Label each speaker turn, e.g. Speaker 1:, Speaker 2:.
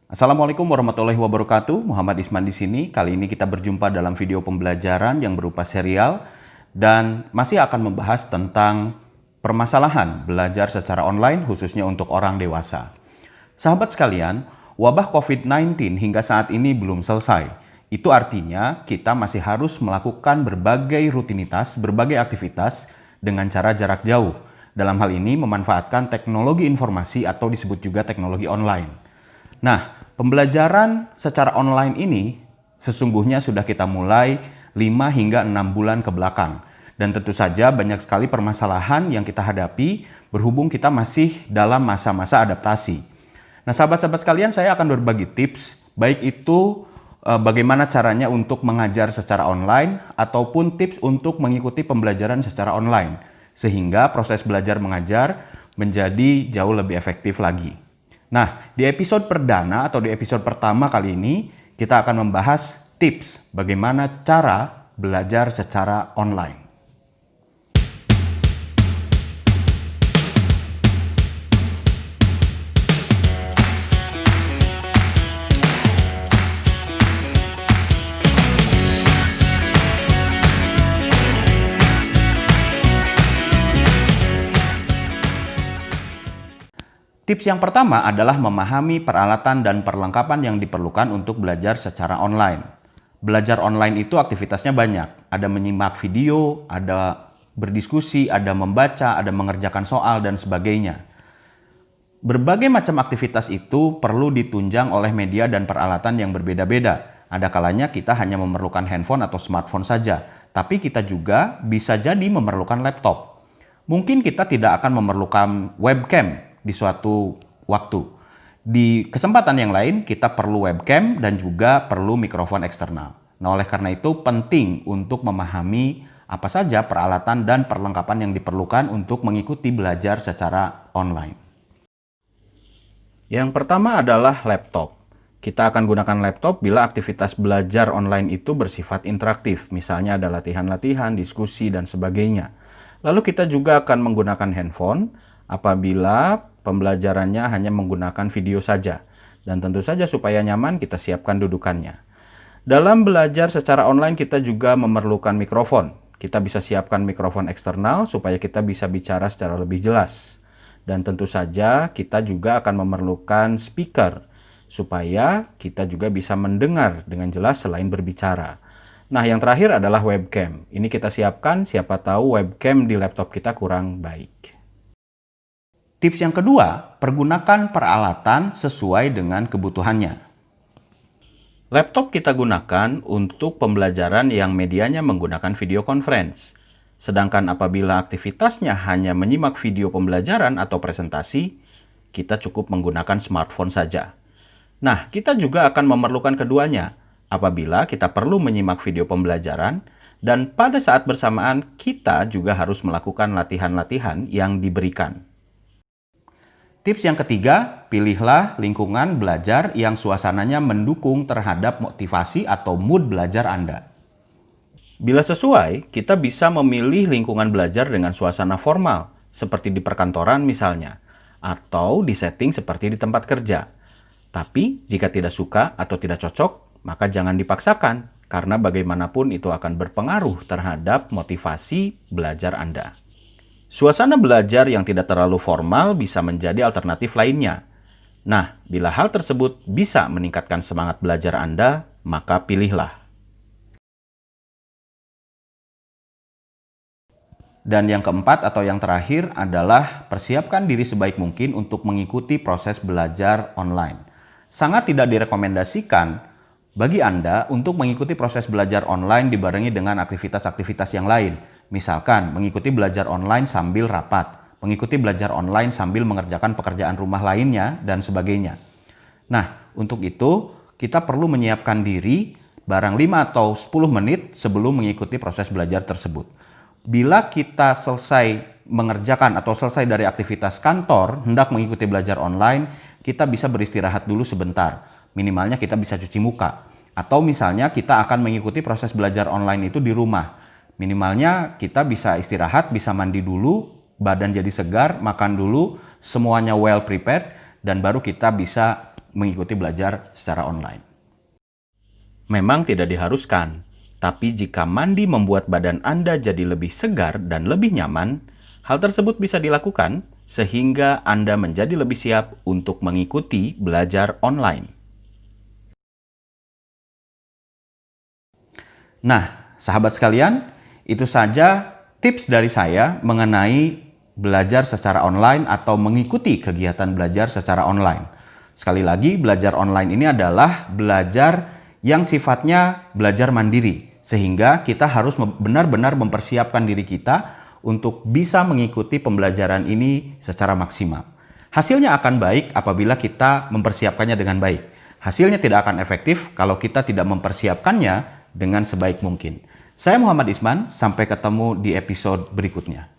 Speaker 1: Assalamualaikum warahmatullahi wabarakatuh. Muhammad Isman di sini. Kali ini kita berjumpa dalam video pembelajaran yang berupa serial dan masih akan membahas tentang permasalahan belajar secara online khususnya untuk orang dewasa. Sahabat sekalian, wabah COVID-19 hingga saat ini belum selesai. Itu artinya kita masih harus melakukan berbagai rutinitas, berbagai aktivitas dengan cara jarak jauh. Dalam hal ini memanfaatkan teknologi informasi atau disebut juga teknologi online. Nah, pembelajaran secara online ini sesungguhnya sudah kita mulai 5 hingga 6 bulan ke belakang. Dan tentu saja banyak sekali permasalahan yang kita hadapi berhubung kita masih dalam masa-masa adaptasi. Nah, sahabat-sahabat sekalian, saya akan berbagi tips, baik itu bagaimana caranya untuk mengajar secara online ataupun tips untuk mengikuti pembelajaran secara online. Sehingga proses belajar mengajar menjadi jauh lebih efektif lagi. Nah, di episode perdana atau di episode pertama kali ini, kita akan membahas tips bagaimana cara belajar secara online. Tips yang pertama adalah memahami peralatan dan perlengkapan yang diperlukan untuk belajar secara online. Belajar online itu aktivitasnya banyak. Ada menyimak video, ada berdiskusi, ada membaca, ada mengerjakan soal, dan sebagainya. Berbagai macam aktivitas itu perlu ditunjang oleh media dan peralatan yang berbeda-beda. Ada kalanya kita hanya memerlukan handphone atau smartphone saja, tapi kita juga bisa jadi memerlukan laptop. Mungkin kita tidak akan memerlukan webcam di suatu waktu. Di kesempatan yang lain kita perlu webcam dan juga perlu mikrofon eksternal. Nah, oleh karena itu penting untuk memahami apa saja peralatan dan perlengkapan yang diperlukan untuk mengikuti belajar secara online. Yang pertama adalah laptop. Kita akan gunakan laptop bila aktivitas belajar online itu bersifat interaktif, misalnya ada latihan-latihan, diskusi, dan sebagainya. Lalu kita juga akan menggunakan handphone apabila pembelajarannya hanya menggunakan video saja. Dan tentu saja supaya nyaman kita siapkan dudukannya. Dalam belajar secara online kita juga memerlukan mikrofon. Kita bisa siapkan mikrofon eksternal supaya kita bisa bicara secara lebih jelas. Dan tentu saja kita juga akan memerlukan speaker supaya kita juga bisa mendengar dengan jelas selain berbicara. Nah, yang terakhir adalah webcam. Ini kita siapkan, siapa tahu webcam di laptop kita kurang baik. Tips yang kedua, pergunakan peralatan sesuai dengan kebutuhannya. Laptop kita gunakan untuk pembelajaran yang medianya menggunakan video conference. Sedangkan apabila aktivitasnya hanya menyimak video pembelajaran atau presentasi, kita cukup menggunakan smartphone saja. Nah, kita juga akan memerlukan keduanya apabila kita perlu menyimak video pembelajaran dan pada saat bersamaan kita juga harus melakukan latihan-latihan yang diberikan. Tips yang ketiga, pilihlah lingkungan belajar yang suasananya mendukung terhadap motivasi atau mood belajar Anda. Bila sesuai, kita bisa memilih lingkungan belajar dengan suasana formal, seperti di perkantoran misalnya, atau di setting seperti di tempat kerja. Tapi, jika tidak suka atau tidak cocok, maka jangan dipaksakan, karena bagaimanapun itu akan berpengaruh terhadap motivasi belajar Anda. Suasana belajar yang tidak terlalu formal bisa menjadi alternatif lainnya. Nah, bila hal tersebut bisa meningkatkan semangat belajar Anda, maka pilihlah. Dan yang keempat atau yang terakhir adalah persiapkan diri sebaik mungkin untuk mengikuti proses belajar online. Sangat tidak direkomendasikan bagi Anda untuk mengikuti proses belajar online dibarengi dengan aktivitas-aktivitas yang lain. Misalkan mengikuti belajar online sambil rapat, mengikuti belajar online sambil mengerjakan pekerjaan rumah lainnya, dan sebagainya. Nah, untuk itu kita perlu menyiapkan diri barang 5 atau 10 menit sebelum mengikuti proses belajar tersebut. Bila kita selesai mengerjakan atau selesai dari aktivitas kantor, hendak mengikuti belajar online, kita bisa beristirahat dulu sebentar. Minimalnya kita bisa cuci muka. Atau misalnya kita akan mengikuti proses belajar online itu di rumah. Minimalnya kita bisa istirahat, bisa mandi dulu, badan jadi segar, makan dulu, semuanya well prepared, dan baru kita bisa mengikuti belajar secara online. Memang tidak diharuskan, tapi jika mandi membuat badan Anda jadi lebih segar dan lebih nyaman, hal tersebut bisa dilakukan sehingga Anda menjadi lebih siap untuk mengikuti belajar online. Nah, sahabat sekalian, itu saja tips dari saya mengenai belajar secara online atau mengikuti kegiatan belajar secara online. Sekali lagi, belajar online ini adalah belajar yang sifatnya belajar mandiri, sehingga kita harus benar-benar mempersiapkan diri kita untuk bisa mengikuti pembelajaran ini secara maksimal. Hasilnya akan baik apabila kita mempersiapkannya dengan baik. Hasilnya tidak akan efektif kalau kita tidak mempersiapkannya dengan sebaik mungkin. Saya Muhammad Isman, sampai ketemu di episode berikutnya.